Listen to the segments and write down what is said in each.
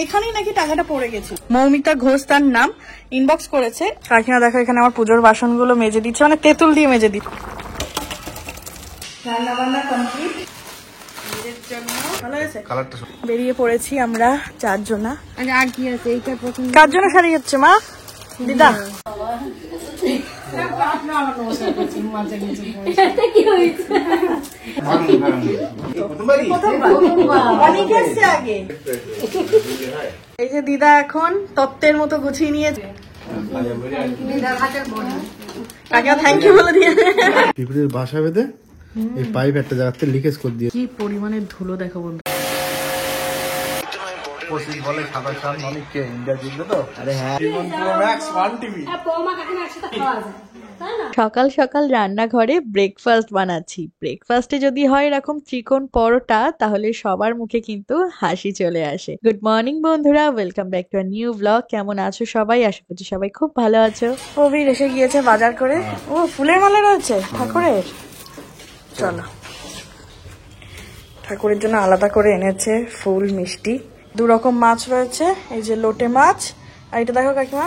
এখানেই নাকি টাকাটা পড়ে গেছে। মৌমিতা ঘোষ তার নাম, ইনবক্স করেছে। কাকিমা দেখো এখানে আমার পুজোর বাসনগুলো মেজে দিচ্ছে, মানে তেঁতুল দিয়ে মেজে দিচ্ছে। রান্না বান্না কমপ্লিট। ভালো হয়েছে। বেরিয়ে পড়েছি আমরা 4 জনা। আর কি আছে এইটা প্রথম কার জন্য শাড়ি হচ্ছে মা? দিদা এই যে দিদা এখন তত্ত্বের মতো গুছিয়ে নিয়েছে। কাকিমা থ্যাংক ইউ বলে দিয়ে পিঁপড়ের বাসা বেঁধে এই পাইপ একটা জায়গাতে লিকেজ করে দিয়ে। কি পরিমাণে ধুলো দেখো বন্ধু। সকাল সকাল রান্নাঘরে ব্রেকফাস্ট বানাচ্ছি। ব্রেকফাস্টে যদি হয় এরকম চিকন পরোটা, তাহলে সবার মুখে কিন্তু হাসি চলে আসে। গুড মর্নিং বন্ধুরা, welcome back to a new blog. কেমন আছো সবাই? আশা করছি সবাই খুব ভালো আছো। প্রবীর এসে গিয়েছে বাজার করে। ও ফুলের মালা রয়েছে ঠাকুরের। চলো, ঠাকুরের জন্য আলাদা করে এনেছে ফুল, মিষ্টি। 2 রকম মাছ রয়েছে। এই যে লোটে মাছ, আর এটা দেখো কাকিমা,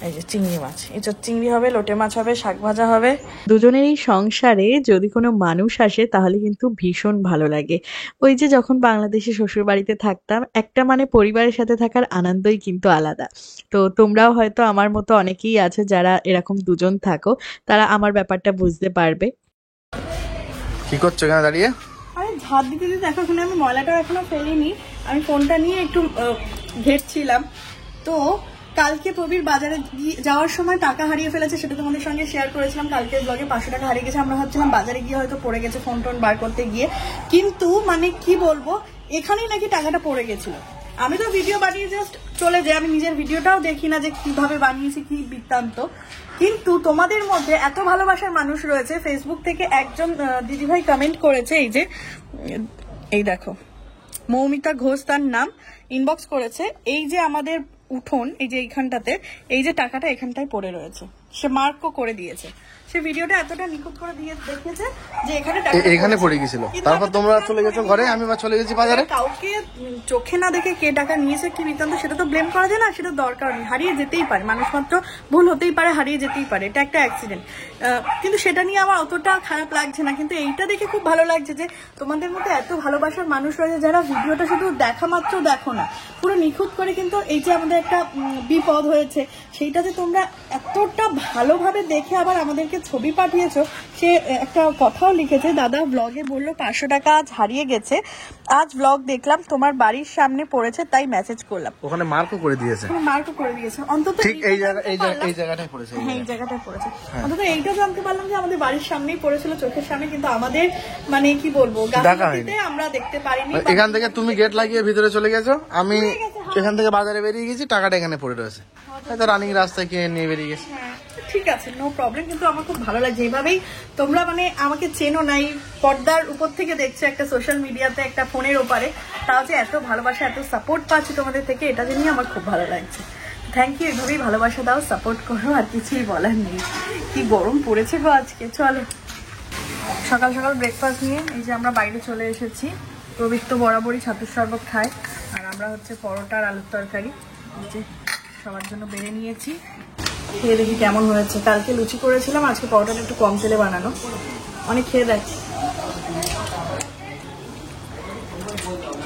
এই যে চিংড়ি মাছ। এটা চিংড়ি হবে, লোটে মাছ হবে, শাক ভাজা হবে। দুজনের এই সংসারে যদি কোনো মানুষ আসে তাহলে কিন্তু ভীষণ ভালো লাগে। ওই যে যখন বাংলাদেশে শ্বশুর বাড়িতে থাকতাম, একটা মানে পরিবারের সাথে থাকার আনন্দই কিন্তু আলাদা। তো তোমরাও হয়তো আমার মতো অনেকেই আছে যারা এরকম দুজন থাকো, তারা আমার ব্যাপারটা বুঝতে পারবে। কি করছো এখানে দাঁড়িয়ে? আরে ঝাড় দিতে দিতে দেখো, এখানে আমি ময়লাটাও এখনো ফেলিনি। আমি ফোনটা নিয়ে একটু ঘেটছিলাম। তো কালকে প্রবীর বাজারে যাওয়ার সময় টাকা হারিয়ে ফেলেছে, সেটা তোমাদের সঙ্গে শেয়ার করেছিলাম। কালকে ব্লগে 500 টাকা হারিয়ে গেছে। আমরা ভাবছিলাম বাজারে গিয়ে হয়তো পড়ে গেছে, ফোন টোন বার করতে গিয়ে। কিন্তু মানে কি বলবো, এখানেই নাকি টাকাটা পড়ে গেছিল। আমি তো ভিডিও বানিয়ে জাস্ট চলে যাই, আমি নিজের ভিডিওটাও দেখি না যে কিভাবে বানিয়েছি, কি বৃত্তান্ত। কিন্তু তোমাদের মধ্যে এত ভালোবাসার মানুষ রয়েছে। ফেসবুক থেকে একজন দিদিভাই কমেন্ট করেছে, এই যে এই দেখো, মৌমিতা ঘোষ তার নাম, ইনবক্স করেছে। এই যে আমাদের উঠোন, এই যে এইখানটাতে এই যে টাকাটা এখানটায় পড়ে রয়েছে, সে মার্কও করে দিয়েছে। সে ভিডিওটা এতটা নিখুঁত করে দিয়ে দেখিয়েছে যে এখানে পড়ে গেছিল। তারপর তোমরা চলে গেছো ঘরে, আমি চলে গেছি বাজারে। কাউকে চোখে না দেখে কে টাকা নিয়েছে কি বৃত্তান্ত সেটা তো ব্লেম করা যায় না, সেটা দরকার নেই। হারিয়ে যেতেই পারে, মানুষ মাত্র ভুল হতেই পারে, হারিয়ে যেতেই পারে, এটা একটা অ্যাক্সিডেন্ট। কিন্তু সেটা নিয়ে আমার অতটা খারাপ লাগছে না। কিন্তু এইটা দেখে খুব ভালো লাগছে যে তোমাদের মধ্যে এত ভালোবাসার মানুষ রয়েছে যারা ভিডিওটা শুধু দেখা মাত্র দেখো না, পুরো নিখুঁত করে কিন্তু এই যে আমাদের একটা বিপদ হয়েছে সেইটাতে তোমরা এতটা ভালোভাবে দেখে আবার আমাদেরকে ছবি পাঠিয়েছো। সে একটা কথাও লিখেছে, দাদা ব্লগে বললো 500 টাকা আজ হারিয়ে গেছে, আজ ব্লগ দেখলাম তোমার বাড়ির সামনে পড়েছে তাই মেসেজ করলাম। ওখানে মার্কও করে দিয়েছে। মার্কও করে দিয়েছে, অন্তত ঠিক এই জায়গাটায় পড়েছে। হ্যাঁ, এই জায়গাটায় পড়েছে। অন্তত এইটা জানতে পারলাম যে আমাদের বাড়ির সামনেই পড়েছিল, চোখের সামনে। কিন্তু আমাদের মানে কি বলবো, গাছতে আমরা দেখতে পারিনি। এখান থেকে তুমি গেট লাগিয়ে ভিতরে চলে গেছো, আমি এখান থেকে বাজারে বেরিয়ে গেছি, টাকাটা এখানে পড়ে রয়েছে। হয়তো রানিং রাস্তায় কিনে নিয়ে বেরিয়ে গেছি। ঠিক আছে, নো প্রবলেম। কিন্তু আমার খুব ভালো লাগছে এইভাবেই তোমরা মানে আমাকে চেনো নাই, পর্দার উপর থেকে দেখছো, একটা সোশ্যাল মিডিয়াতে, একটা ফোনের ওপারে, তাও যে এত ভালোবাসা, এত সাপোর্ট পাচ্ছি তোমাদের থেকে, এটা জেনে আমার খুব ভালো লাগছে। Thank you. এভাবেই ভালোবাসা দাও, সাপোর্ট করো, আর কিছুই বলার নেই। কি গরম পড়েছে গো আজকে। চলো, সকাল সকাল ব্রেকফাস্ট নিয়ে এই যে আমরা বাইরে চলে এসেছি। প্রবীর তো বরাবরই ছাতুর শরবত খায়, আর আমরা হচ্ছে পরোটা আর আলুর তরকারি এই যে সবার জন্য বেড়ে নিয়েছি। খেয়ে দেখি কেমন হয়েছে। কালকে লুচি করেছিলাম, আজকে পরোটাটা একটু কম তেলে বানানো। অনেক খেয়ে দেখ।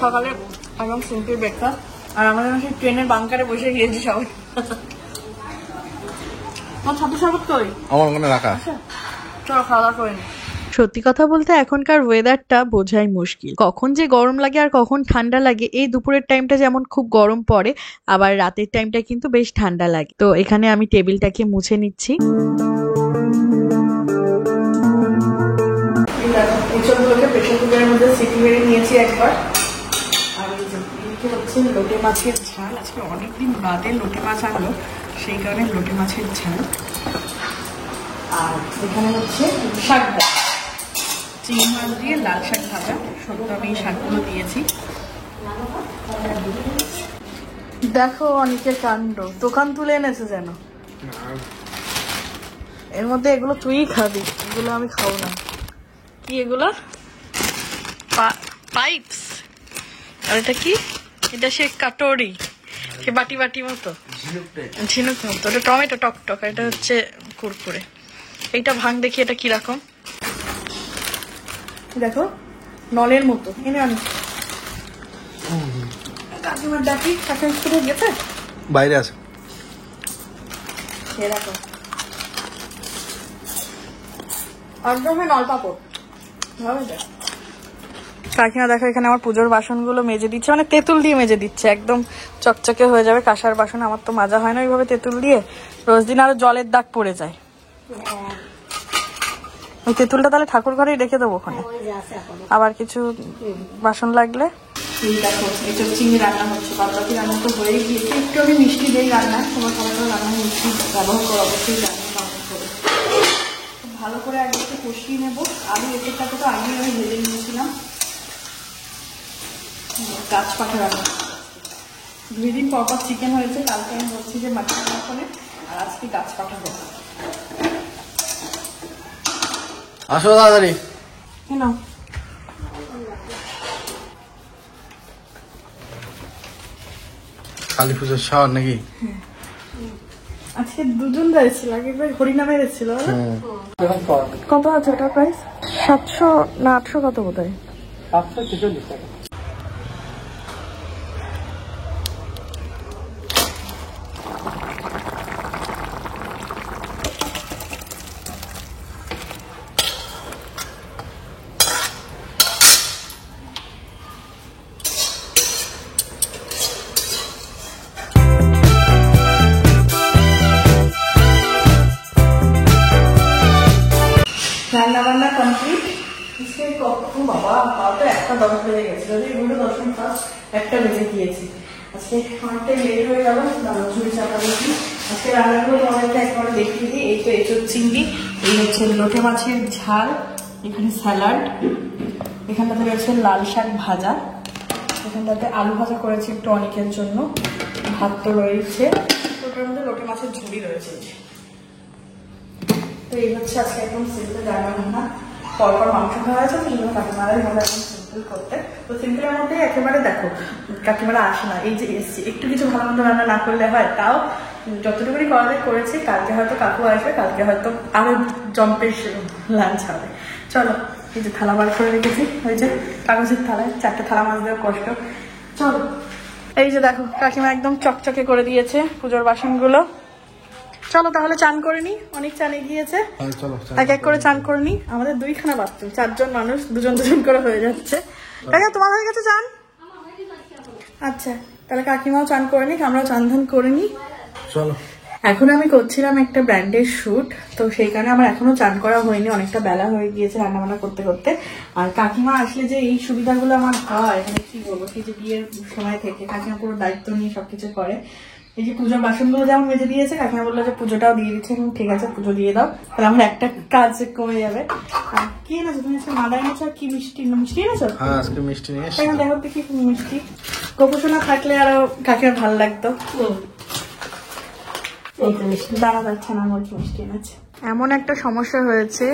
সকালে একদম সিম্পল ব্রেকফাস্ট। আর আমরা সেই ট্রেনের বাংকারে বসে গিয়েছি সবাই। ছাতুর শরবত করি আমার ওখানে রাখা। চলো খাওয়া দাওয়া করে নি। সত্যি কথা বলতে এখনকার ওয়েদারটা বোঝাই মুশকিল, কখন যে গরম লাগে আর কখন ঠান্ডা লাগে। এই দুপুরের টাইমটা যেমন খুব গরম পড়ে, আবার রাতের টাইমটা কিন্তু বেশ ঠান্ডা লাগে। তো এখানে আমি টেবিলটাকে মুছে নিচ্ছি। এসবগুলোকে প্রেসার কুকারের মধ্যে সিটি মেরে নিয়েছি একবার। আর হচ্ছে লোটে মাছের ঝাল, আজকে অনেকদিন বাদে লোটে মাছ আনলো, সেই কারণে লোটে মাছের ঝাল। আর এখানে হচ্ছে শাক ভাজা, চিংড়ি মাছ দিয়ে লাল শাক ভাজা। সত্য আমি এই শাকগুলো দিয়েছি। দেখো অনেকের কাণ্ড, দোকান তুলে এনেছে যেন। এর মধ্যে এগুলো তুই খাবি, এগুলো আমি খাবো না। কি এগুলো? পাইপস। আর এটা কি? এটা সে কাটরি। কি বাটি বাটি মতো, ঝিনুক মতো। ওটা টমেটো টক টক, এটা হচ্ছে কুরকুরে। এইটা ভাঙ দেখি এটা কিরকম। দেখো নলের মতো। এনে আনি কাকিমার ডাকি, কাকিমা স্কুলে গেছে, বাইরে আছে। এরকম একদম নল পাপড়। কাকিমা দেখো এখানে আমার পুজোর বাসনগুলো মেজে দিচ্ছে, মানে তেঁতুল দিয়ে মেজে দিচ্ছে, একদম চকচকে হয়ে যাবে। কাঁসার বাসন আমার তো মাজা হয় না ওইভাবে তেঁতুল দিয়ে, রোজ দিন আরো জলের দাগ পড়ে যায়। ওই তেঁতুলটা তাহলে ঠাকুর ঘরেই রেখে দেবো ওখানে, আবার কিছু বাসন লাগলে। চিংড়ি রান্না হচ্ছে, বাদবাকি রান্না তো হয়ে গিয়েছে। একটু আমি মিষ্টি দিই রান্না, তোমার সবাই রান্না মিষ্টি ব্যবহার করে অবশ্যই রান্না করে ভালো করে আগে একটু কষিয়ে নেবো। আলু এটাকে তো আগে আমি ভেজে নিয়েছিলাম। গাছ পাখা রান্না 2 দিন পর পর চিকেন হয়েছে, কালকে আমি বলছি যে মাটন করে, আর আজকে গাছ পাখা দেবো। আসো তাড়াতাড়ি। নাও কালী পুজোর শহর নাকি? আজকে 2 জন রয়েছিল, আগে হরিনামে এসেছিল। কত আছে ওটা প্রাইস? 700 না 800 কত বোধ হয়। 746 টাকা। রান্না বান্না কমপ্লিট। বাবা তো 1:10 বেজে গেছে, যদি 10 ফার্স্ট 1টা বেজে গিয়েছে। আজকে অনেকটাই লেট হয়ে গেল। ঝুড়ি চাপা দিচ্ছি। আজকে রান্নাগুলো তোমাদেরকে একবার দেখিয়ে দিই। এই তো এঁচোড় চিংড়ি, এই হচ্ছে লোটে মাছের ঝাল, এখানে স্যালাড, এখানটাতে রয়েছে লাল শাক ভাজা, এখানটাতে আলু ভাজা করেছি একটু অনেকের জন্য, ভাত তো রয়েছে, ওটার মধ্যে লোটে মাছের ঝুড়ি রয়েছে। তো এই হচ্ছে আজকে একদম সিম্পল রান্না বান্না। পরপর মাংস খাওয়া হয়েছে, তো জন্য কাকিমারাই ভালো একদম সিম্পল করতে। তো সিম্পলের মধ্যে একেবারে দেখো কাকিমারা আসে না, এই যে এসছি একটু কিছু ভালো মন্দ রান্না না করলে হয়, তাও যতটুকুনি করা যায় করেছি। কালকে হয়তো কাকু আসবে, কালকে হয়তো আরো জম্পের লাঞ্চ হবে। চলো এই যে থালা বার করে রেখেছি, ওই যে কাগজের থালায় 4টে থালা মাছ দেওয়া কষ্ট। চলো এই যে দেখো কাকিমা একদম চকচকে করে দিয়েছে পুজোর বাসনগুলো। চলো তাহলে চান করে নি, অনেক চানে গিয়েছে, এক এক করে চান করে নি। আমাদের 2খানা বাথরুম, 4 জন মানুষ, 2জন করে হয়ে যাচ্ছে। কাকা তোমার হয়ে গেছে চান? আচ্ছা তাহলে কাকিমাও চান করে নি, আমরাও চান ধান করে নি। চলো এখন আমি করছিলাম একটা ব্র্যান্ডের শুট, তো সেই কারণে আমার এখনো চান করা হয়নি, অনেকটা বেলা হয়ে গিয়েছে রান্না বান্না করতে করতে। আর কাকিমা আসলে যে এই সুবিধাগুলো আমার হয়, মানে কি বলবো, সেই যে বিয়ের সময় থেকে কাকিমা পুরো দায়িত্ব নিয়ে সবকিছু করে। এই যে পুজোর বাসনগুলো যেমন মেজে দিয়েছে, কাকিমা বললো যে পুজোটাও দিয়ে দিচ্ছে, ঠিক আছে পুজো দিয়ে দাও, তাহলে আমার একটা কাজ কমে যাবে। আর কি এনেছো তুমি? মাদা এনেছো আর কি মিষ্টি? মিষ্টি এনেছো? হ্যাঁ আজকে মিষ্টি নিয়ে এসেছি। দেখো দেখি মিষ্টি, গোপোষণা থাকলে আরো কাকিমার ভালো লাগতো। দাঁড়া যাচ্ছে না, আমার মিষ্টি এনেছে। এমন একটা সমস্যা হয়েছে,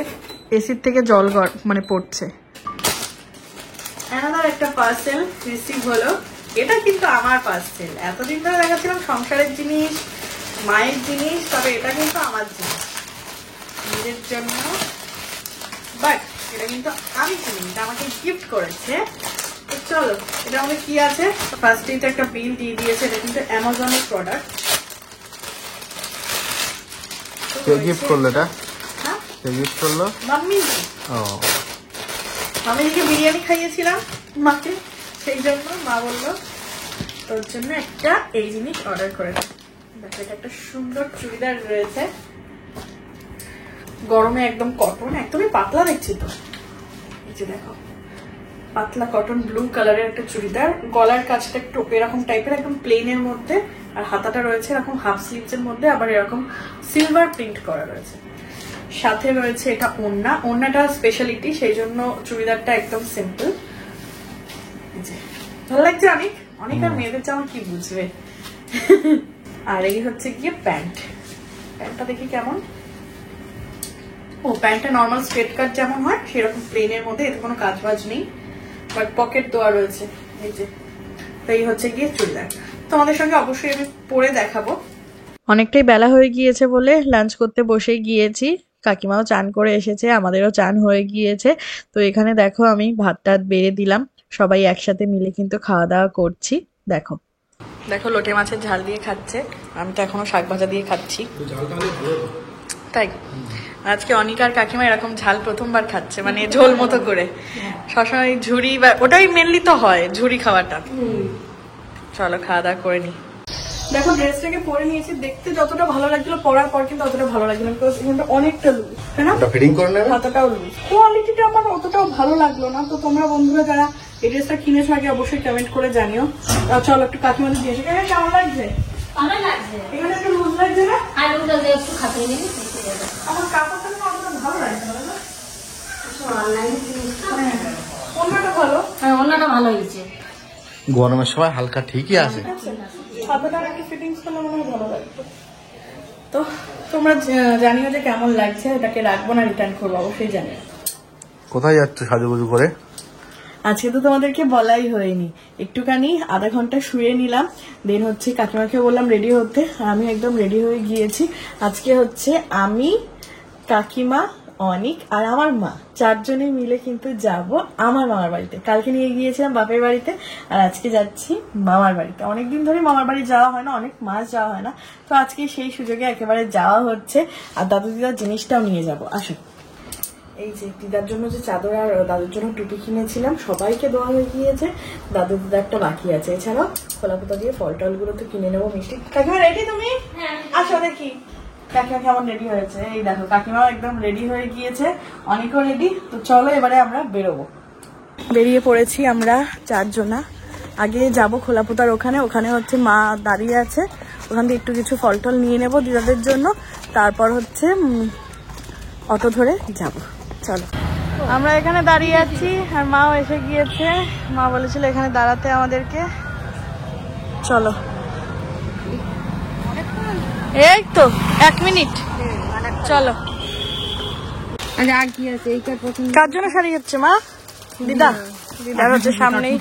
এসির থেকে জল মানে পড়ছে। এনাদার একটা পার্সেল রিসিভ হলো, এটা কিন্তু আমার পার্সেল। এতদিন ধরে দেখাচ্ছিলাম সংসারের জিনিস, মায়ের জিনিস, তবে এটা কিন্তু আমার জিনিস, নিজের জন্য। বাট এটা কিন্তু আমি কিনি, এটা আমাকে গিফট করেছে। তো চলো এটা আমাদের কি আছে। ফার্স্ট এটা একটা বিল দিয়ে দিয়েছে, এটা কিন্তু অ্যামাজনের প্রোডাক্ট। কে গিফট করলো এটা? হ্যাঁ কে গিফট করলো? মাম্মি। ও মাম্মিকে বিরিয়ানি খাইয়েছিলাম মাকে, সেই জন্য মা বললো তোর জন্য একটা এই জিনিস অর্ডার করে দেয়। দেখো এটা একটা সুন্দর চুড়িদার রয়েছে, গরমে একদম কটন, একদমই পাতলা দেখছি তো। এই যে দেখো পাতলা কটন ব্লু কালারের একটা চুড়িদার, গলার কাছটা একটু এরকম টাইপের, একদম প্লেনের মধ্যে, আর হাতাটা রয়েছে এরকম হাফ স্লিভস এর মধ্যে, আবার এরকম সিলভার প্রিন্ট করা রয়েছে। সাথে রয়েছে এটা ওড়না, ওড়নাটা স্পেশালিটি, সেই জন্য চুড়িদারটা একদম সিম্পল। ভালো লাগছে অনেক, অনেক। আর মেয়েদের জামা কি বুঝবে। আর এই হচ্ছে গিয়ে প্যান্ট, প্যান্টটা দেখি কেমন। ও প্যান্টটা নর্মাল স্ট্রেট কাট যেমন হয় সেরকম প্লেনের মধ্যে, এতে কোনো কাজ বাজ নেই, বাট পকেট দেওয়া রয়েছে এই যে। তো এই হচ্ছে গিয়ে চুড়িদার। তোমাদের সঙ্গে অবশ্যই আমি পরে দেখাবো। অনেকটাই বেলা হয়ে গিয়েছে বলে লাঞ্চ করতে বসে গিয়েছি। কাকিমাও চান করে এসেছে, আমাদেরও চান হয়ে গিয়েছে। তো এখানে দেখো আমি ভাত টাত বেড়ে দিলাম, সবাই একসাথে মিলে কিন্তু খাওয়া দাওয়া করছি। দেখো দেখো লোটে মাছের ঝাল দিয়ে খাচ্ছে, আমি তো এখনো শাক ভাজা দিয়ে খাচ্ছি। তাই আজকে অনিকা আর কাকিমা এরকম ঝাল প্রথমবার খাচ্ছে, মানে ঝোল মতো করে। সবসময় ঝুড়ি বা ওটাই মেনলি তো হয়, ঝুড়ি খাওয়াটা। চলো খাওয়া দাওয়া করে নি। দেখো ড্রেসটাকে পরে নিয়েছি, দেখতে যতটা ভালো লাগছিল পরার পর কিন্তু অতটা ভালো লাগলো না, বিকজ এখানটা অনেকটা লুজ, তাই না? ফিটিং করে নেবে। অতটাও লুজ, কোয়ালিটিটা আমার অতটাও ভালো লাগলো না। তো তোমরা বন্ধুরা যারা এই ড্রেসটা কিনেছো আগে অবশ্যই কমেন্ট করে জানিও। চলো একটু কাকিমাদের দিয়ে এসে, কেমন লাগছে? ভালো লাগছে। এখানে একটু লুজ লাগছে না? আর ওটা দিয়ে একটু খাপিয়ে নিবি। আমার কাপড়টা না অতটা ভালো লাগছে না, না? অনলাইনে অন্যটা ভালো, হ্যাঁ, অন্যটা ভালো হয়েছে। গরমের সময় হালকা ঠিকই আছে। ছাতাটার একটা ফিটিংস করলে মনে হয় ভালো লাগতো। তো তোমরা জানিও যে কেমন লাগছে, এটাকে রাখবো না রিটার্ন করবো, অবশ্যই জানিও। কোথায় যাচ্ছ সাজুগুজু করে? আজকে তো তোমাদেরকে বলাই হয়নি, একটুখানি আধা ঘন্টা শুয়ে নিলাম, দেন হচ্ছে কাকিমাকে বললাম রেডি হতে, আর আমি একদম রেডি হয়ে গিয়েছি। আজকে হচ্ছে আমি, কাকিমা, অনিক আর আমার মা চারজনে মিলে কিন্তু যাব আমার মামার বাড়িতে। কালকে নিয়ে গিয়েছিলাম বাপের বাড়িতে, আর আজকে যাচ্ছি মামার বাড়িতে। অনেকদিন ধরে মামার বাড়ি যাওয়া হয় না, অনেক মাস যাওয়া হয় না, তো আজকে সেই সুযোগে একেবারে যাওয়া হচ্ছে। আর দাদু দিদার জিনিসটাও নিয়ে যাব। আসো, এই যে দিদার জন্য যে চাদর আর দাদুর জন্য টুপি কিনেছিলাম সবাইকে দেওয়া হয়ে গিয়েছে, দাদু দিদারটা বাকি আছে। এছাড়াও খোলাপোতা দিয়ে ফল টল গুলো তো কিনে নেবো, মিষ্টি। কাকিমা রেডি তুমি? আসো দেখি কাকিমা কেমন রেডি হয়েছে। এই দেখো কাকিমাও একদম রেডি হয়ে গিয়েছে, অনেকও রেডি। তো চলো এবারে আমরা বেরোবো। বেরিয়ে পড়েছি আমরা চারজনা। আগে যাবো খোলাপোতার ওখানে, ওখানে হচ্ছে মা দাঁড়িয়ে আছে, ওখান থেকে একটু কিছু ফল টল নিয়ে নেবো দিদাদের জন্য, তারপর হচ্ছে অটো ধরে যাব। চলো, আমরা এখানে দাঁড়িয়ে আছি আর মাও এসে গিয়েছে। মা বলেছিল এখানে দাঁড়াতে আমাদেরকে। চলো, এই তো 1 মিনিট, চলো। আর কি আছে এইটা পছন্দ? কার জন্য শাড়ি হচ্ছে মা? দিদা, দিদার হচ্ছে সামনেই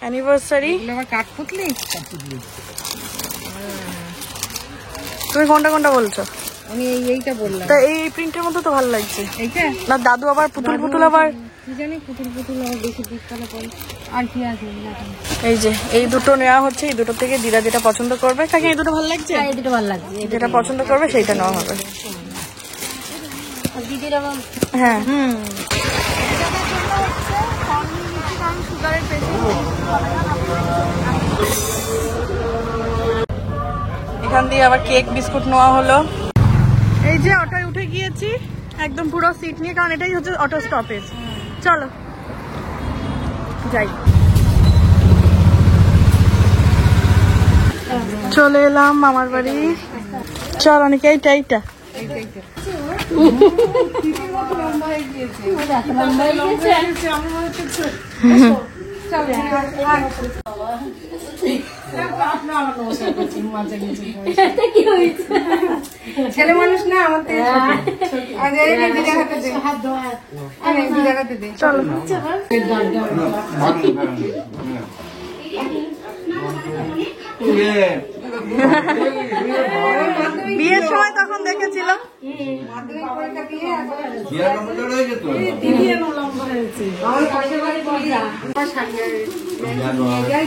অ্যানিভার্সারি। আবার কাঠপুতলি। তুমি কোনটা কোনটা বলছো? আমি এইটা বললাম। তা এই প্রিন্টের মধ্যে তো ভালো লাগছে। এইটা না দাদু আবার পুতুল পুতুল আবার কি জানি পুতুল পুতুল আবার বেশি দিকতলা পড়ে। আর কি আছে? এই যে এই দুটো নেওয়া হচ্ছে, এই দুটো থেকে দিদা যেটা পছন্দ করবে। কাকে এই দুটো ভালো লাগছে? এই দুটো ভালো লাগছে। যেটা পছন্দ করবে সেইটা নেওয়া হবে। আর দিদির আবার হ্যাঁ, এখান দিয়ে আবার কেক বিস্কুট নেওয়া হলো। এই যে অটোয় উঠে গিয়েছি একদম পুরো সিট নিয়ে, কারণ এটাই হচ্ছে অটো স্টপেজ। চলো যাই। চলে এলাম মামার বাড়ি। চল অনেক, এইটা এইটা ছেলে মানুষ না আমাদের। চলো। বিয়ের সময় তখন দেখেছিলাম।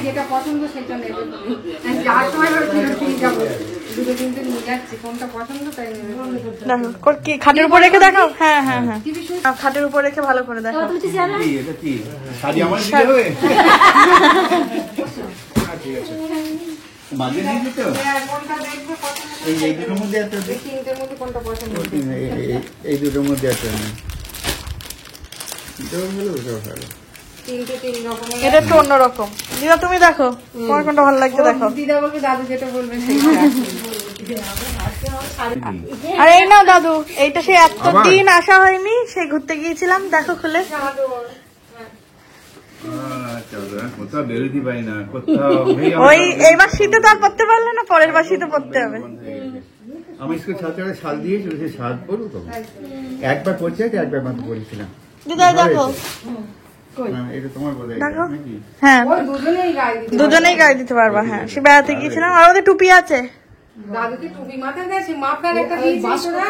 যেটা পছন্দ সেটা নেবে, যার সময় যাবো দুটো তিনটে নিয়ে যাচ্ছি, কোনটা পছন্দ তাই নেবে। দেখো কি খাটের উপর রেখে দেখাও। হ্যাঁ হ্যাঁ হ্যাঁ, খাটের উপর রেখে ভালো করে দেখো। এই দুটোর মধ্যে একটা নেই। এটা একটু অন্যরকম। দিদা তুমি দেখো তোমার কোনটা ভালো লাগছে দেখো। দিদা বলবে দাদু যেটা বলবে আর এই নাও দাদু, এইটা সে এতদিন আসা হয়নি, সে ঘুরতে গিয়েছিলাম, দেখো খুলে। ওই এইবার শীতে তো আর পড়তে পারলে না, পরের বার শীতে পড়তে হবে। আমি স্কুল ছাত্ররা শাল দিয়েছিল, সে শাল পরবো তো একবার পড়ছে, একবার মাত্র পড়েছিলাম। দিদা দেখো এটা তোমার বোধ দেখো। নাকি? হ্যাঁ ওই দুজনেই গায়ে দিতে দুজনেই গায়ে দিতে পারবা। হ্যাঁ সে বেড়াতে গিয়েছিলাম, আর ওদের টুপি আছে। দাদুকে টুপি মাথায় গেছে, মাফলার একটা দিয়েছিস না?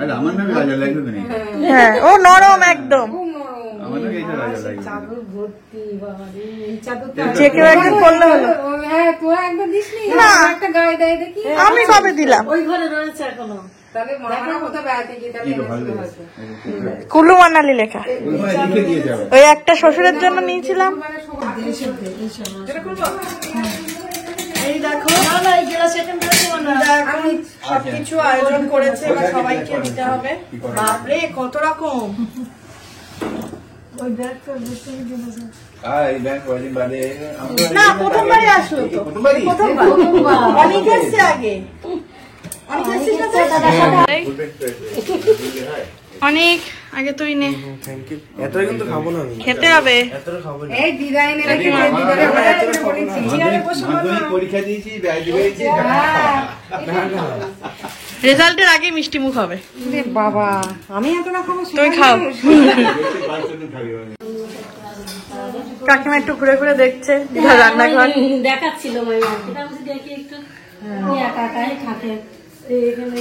আরে আমার নামে রাজা লাগবে তো নেই, হ্যাঁ ও নরম একদম, খুব নরম। আমার নামে এইটা রাজা লাগবে। যে কেউ একদিন করলে হলো। হ্যাঁ তোরা একবার দিসনি? না। একটা গায়ে দেয় দেখি। আমি কবে দিলাম? তাহলে মামারা কোথাও বেড়াতে গিয়ে তাহলে এই তো ভালো এনেছিল লেগেছে। হয়তো। কুলু মানালি লেখা। ওইখানে লিখে দিয়ে যাবে। ওই একটা শ্বশুরের জন্য নিয়েছিলাম। মানে সবাই এই দেখো আমি সবকিছু আয়োজন করেছে, এবার সবাইকে দিতে হবে। বাপরে কত রকম। এই ব্যাংক কয়দিন বাদে না প্রথমবারই আসলো তো, প্রথমবারই? প্রথমবার অনেক এসছে আগে, অনেক এসছিস না তুই? অনেক আগে তুই নে, এতটা কিন্তু খাবো না আমি, খেতে হবে। এতটা খাবো না। এই দিদা এনে রেখে দিদারে বলেছি। মাধ্যমিক পরীক্ষা দিয়েছি, ব্যাগ দিয়েছি। রেজাল্টের আগে মিষ্টি মুখ হবে। রে বাবা, আমি এত না খাবো? তুই খাও। কাকিমা একটু ঘুরে ঘুরে দেখছে রান্নাঘর। দেখাচ্ছিল দেখি একটু একা একাই থাকে এখানে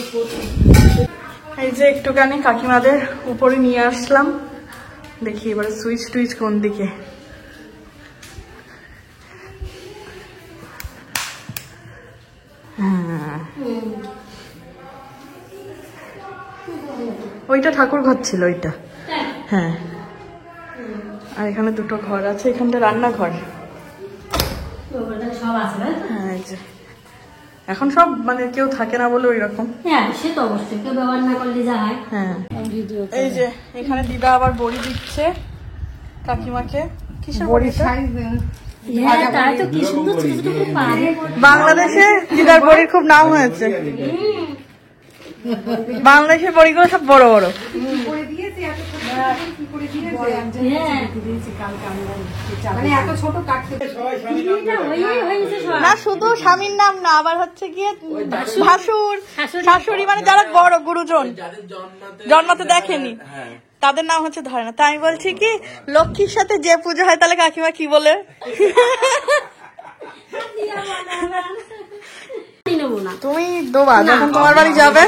এই যে একটুখানি কাকিমাদের উপরে নিয়ে আসলাম, দেখি এবারে সুইচ টুইচ কোন দিকে। ওইটা ঠাকুর ঘর ছিল ওইটা, হ্যাঁ। আর এখানে দুটো ঘর আছে, এখানটা রান্নাঘর। সব আছে না? হ্যাঁ এই যে এখন সব মানে কেউ থাকে না বলে ওই রকম। হ্যাঁ সে তো অবশ্যই, কেউ ব্যবহার না করলে যা হয়। হ্যাঁ এই যে এখানে দিদা আবার বড়ি দিচ্ছে কাকিমাকে। কিসের বড়ি? হ্যাঁ তাই তো, কি সুন্দর ছোট ছোট খুব পারে। বাংলাদেশে দিদার বড়ির খুব নাম হয়েছে। বাংলাদেশের বড়িগুলো সব বড় বড়। করে দিয়েছি এত ছোট কি করে দিয়েছে? হ্যাঁ মানে এত ছোট কাটতে এটা হয়েছে সব। না শুধু স্বামীর নাম না, আবার হচ্ছে গিয়ে ভাসুর শাশুড়ি, মানে যারা বড় গুরুজন জন্মাতে দেখেনি তাদের নাম হচ্ছে ধরে না। তাই আমি বলছি কি লক্ষ্মীর সাথে যে পুজো হয় তাহলে কাকিমা কি বলে? নেবো না তুমি দোবা যখন তোমার বাড়ি যাবে।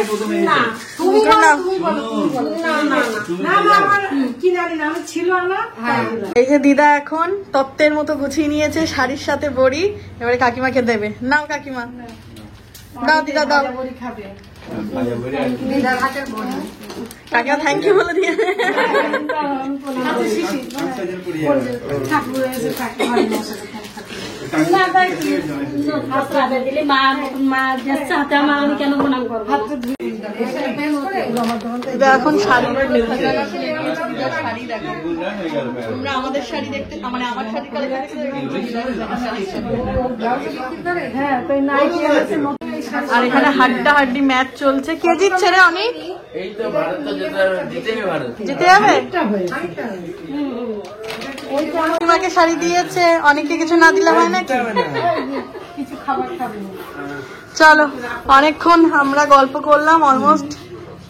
না তুমি না। না না আমার কি জানি না, আমি ছিল না। হ্যাঁ এই যে দিদা এখন তত্ত্বের মতো গুছিয়ে নিয়েছে শাড়ির সাথে বড়ি, এবারে কাকিমাকে দেবে। নাও কাকিমা, দাও দিদা দাও। খাবে দিদার হাতের বড়ি। কাকিমা থ্যাংক ইউ বলে দিয়ে। দিলে মা মা যাচ্ছে হাতে, আমার আমি কেন প্রণাম করবো? দিদা এখন শাড়ি তোমরা আমাদের শাড়ি দেখতে, মানে আমার শাড়ি হ্যাঁ তাই নাই আর এখানে হাড্ডা হাড্ডি ম্যাচ চলছে। কে জিতছে রে অনেক? এই তো ভারত তো জিতেই ভারত। জিতে যাবে। কাকিমাকে শাড়ি দিয়েছে, অনেকে কিছু না দিলে হয় নাকি? কিছু খাবার খাবে। চলো অনেকক্ষণ আমরা গল্প করলাম, অলমোস্ট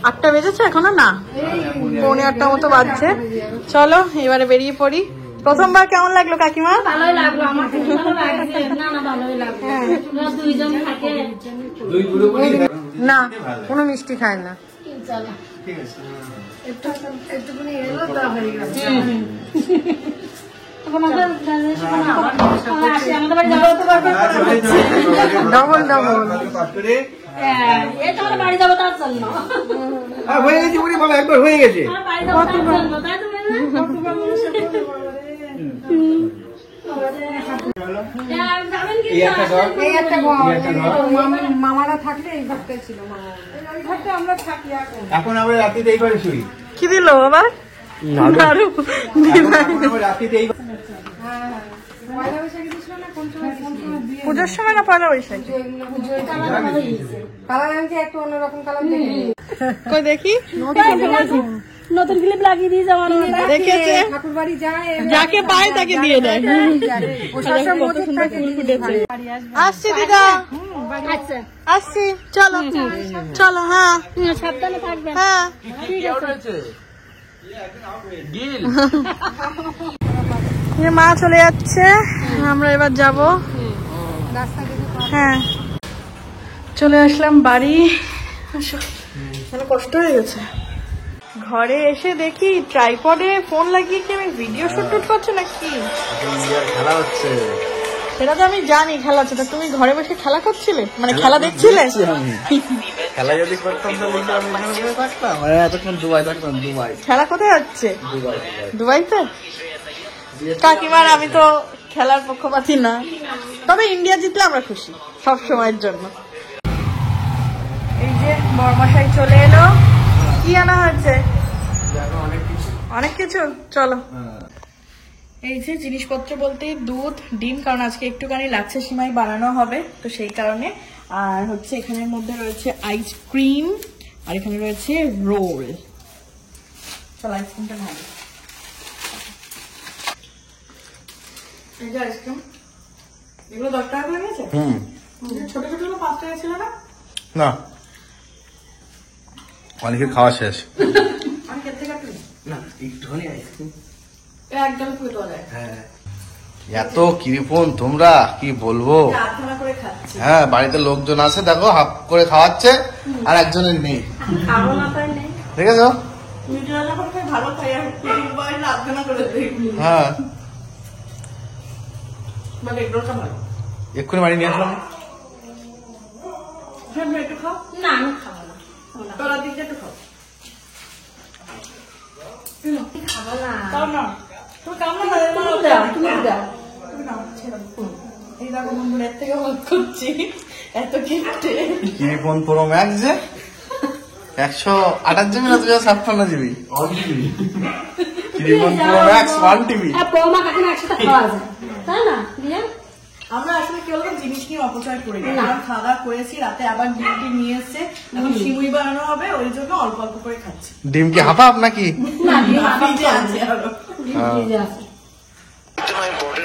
8টা বেজেছে এখনো, না 7:45 মতো বাজছে। চলো এবারে বেরিয়ে পড়ি। প্রথমবার কেমন লাগলো কাকিমা? ভালোই লাগলো, আমার খুব ভালো লাগছে। না না ভালোই লাগলো, তোরা দুইজন থাকে। না কোনো মিষ্টি খায় না। চলো একটুখানি এলো তা হয়ে গেল। আমাদের বাড়ি যাবো তো ডবল ডবল এটা আমার বাড়ি যাবো তার জন্য। হয়ে গেছে বুড়ি বাবা, একবার হয়ে গেছে। আমার বাড়ি যাবো তার জন্য, তাই তো বলে? যাবেন কি? এই একটা ঘর, এই একটা ঘর, এই একটা ঘর। মামারা থাকলে এই ঘরটাই ছিল। এই ঘরটা আমরা থাকি এখন। এখন আমরা রাত্রিতে এই ঘরে শুই। কি দিল আবার? নাড়ু। এখন আমরা রাত্রিতে এই পয়লা বৈশাখে দিছিল না কোন সময়? পুজোর সময় না পয়লা বৈশাখী? কালার আনছে একটু অন্যরকম কালার দেখে। কই দেখি। নতুন ক্লিপ লাগিয়ে দিয়ে যাওয়ার দেখেছে, ঠাকুর বাড়ি যায়, যাকে পায় তাকে দিয়ে দেয়। আসছি দিদা, আচ্ছা আসছি। চলো চলো। হ্যাঁ সাবধানে থাকবেন। হ্যাঁ ঠিক আছে। গিল মা চলে যাচ্ছে, আমরা এবার যাব। রাস্তা দেখে হ্যাঁ, চলে আসলাম বাড়ি। আসো, মানে কষ্ট হয়ে গেছে। ঘরে এসে দেখি ট্রাইপডে ফোন লাগিয়ে কি আমি ভিডিও শুট টুট করছো নাকি? খেলা হচ্ছে। সেটা তো আমি জানি খেলা হচ্ছে, তা তুমি ঘরে বসে খেলা করছিলে, মানে খেলা দেখছিলে? খেলা যদি করতাম তাহলে আমি এখানে থাকতাম, এতক্ষণ দুবাই থাকতাম। দুবাই খেলা কোথায় হচ্ছে? দুবাইতে। কাকিমার আমি তো খেলার পক্ষপাতী না, তবে ইন্ডিয়া জিতলে আমরা খুশি সব সময়ের জন্য। এই যে বড়মশাই চলে এলো। কি আনা হয়েছে? অনেক কিছু। চলো। এই যে জিনিসপত্র বলতে দুধ, ডিম, কারণ আজকে একটুখানি লাগছে সিমাই বানানো হবে, তো সেই কারণে। আর হচ্ছে এখানের মধ্যে রয়েছে আইসক্রিম, আর এখানে রয়েছে রোল। চলো আইসক্রিমটা ভালো। এই যে আইসক্রিম, এগুলো 10 টাকা করে নিয়েছে। ছোট ছোট 5 টাকা ছিল না? না, অনেকের খাওয়া শেষ। আমি কেটে থেকে কাটলি না, একটুখানি আইসক্রিম। একদম পুরো দেওয়া যায়। হ্যাঁ, এত কৃপণ তোমরা, কি বলবো। আধখানা করে খাচ্ছি। হ্যাঁ, বাড়িতে লোকজন আছে, দেখো হাফ করে খাওয়াচ্ছে, আর একজনের নেই। খাবো না তাই নেই। দেখেছো? মিঠে রান্না করতে ভালো খাই, আর বাইরে আধখানা করে দেখবি। হ্যাঁ, মানে এগুলোটা ভালো। এক্ষুনি বাড়ি নিয়ে আসলাম। হ্যাঁ, একটু খাও। না আমি খাবো না। তোরা দিকে একটু খাও। খাবো না। তাও না, তুমি কাম না তুমি দাও। এই দেখো বন্ধুরা, এর থেকে ভাগ করছি এত গিফটে। কৃপণ প্রো ম্যাক্স যে 128 জিবি না 256 জিবি। কৃপণ প্রো ম্যাক্স 1 টিবি। বৌমা কাকিমা একসাথে খাওয়া যায়, তাই না দিয়া? আমরা আসলে কি বলতো, জিনিস নিয়ে অপচয় করি না। আমরা খাওয়া দাওয়া করেছি, রাতে আবার ডিউটি নিয়ে এসছে, এখন সিমুই বানানো হবে, ওই জন্য অল্প অল্প করে খাচ্ছি। ডিম কি হাফ নাকি? না ডিম ফ্রিজে আছে আরো। ফ্রিজে আছে।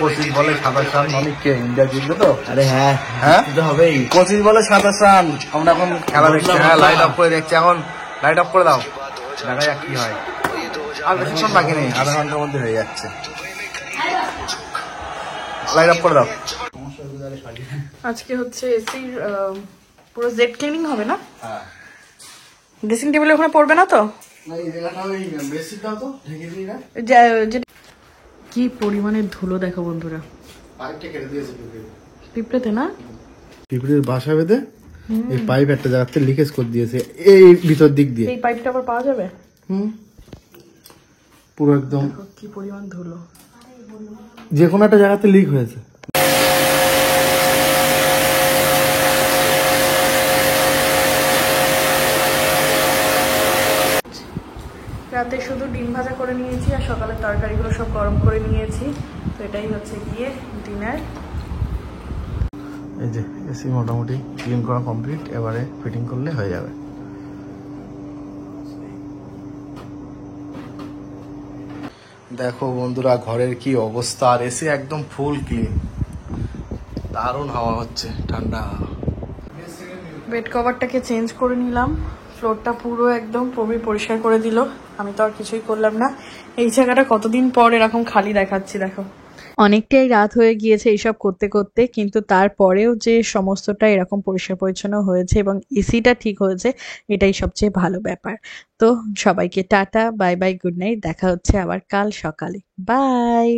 25 বলে 27 রান, অনেককে ইন্ডিয়া জিতবে তো। আরে হ্যাঁ, হ্যাঁ তো হবেই। 25 বলে 27 রান। আমরা এখন খেলা দেখছি। হ্যাঁ, লাইট অফ করে দেখছি এখন। লাইট অফ করে দাও, দেখা যাক কি হয়। আর বেশিক্ষণ বাকি নেই, আধা ঘন্টার মধ্যে হয়ে যাচ্ছে। লাইট অফ করে দাও। আজকে হচ্ছে এসির পুরো জেড ক্লিনিং হবে না? ড্রেসিং টেবিলের ওখানে পড়বে না তো? কি পরিমাণে ধুলো দেখো বন্ধুরা, পিঁপড়েতে না? পিঁপড়ের বাসা বেঁধে এই পাইপ একটা জায়গাতে লিকেজ করে দিয়েছে, এই ভিতর দিক দিয়ে। এই পাইপটা আবার পাওয়া যাবে? পুরো একদম কি পরিমাণ ধুলো। যে কোনো একটা জায়গাতে লিক হয়েছে। রাতে শুধু ডিম ভাজা করে নিয়েছি, আর সকালের তরকারিগুলো সব গরম করে নিয়েছি, তো এটাই হচ্ছে গিয়ে ডিনার। এই যে এসি মোটামুটি ক্লিন করা কমপ্লিট, এবারে ফিটিং করলে হয়ে যাবে। দেখো বন্ধুরা, ঘরের কি অবস্থা, আর এসি একদম ফুল ক্লিন, দারুণ হাওয়া হচ্ছে, ঠান্ডা। বেড কভারটাকে চেঞ্জ করে নিলাম, ফ্লোরটা পুরো একদম পরিষ্কার করে দিল, আমি তো আর কিছুই করলাম না। এই জায়গাটা কতদিন পর এরকম খালি দেখাচ্ছি, দেখো। অনেকটাই রাত হয়ে গিয়েছে এইসব করতে করতে, কিন্তু তারপরেও যে সমস্তটা এরকম পরিষ্কার পরিচ্ছন্ন হয়েছে এবং এসিটা ঠিক হয়েছে, এটাই সবচেয়ে ভালো ব্যাপার। তো সবাইকে tata, bye bye, good night, দেখা হচ্ছে আবার কাল সকালে, বাই।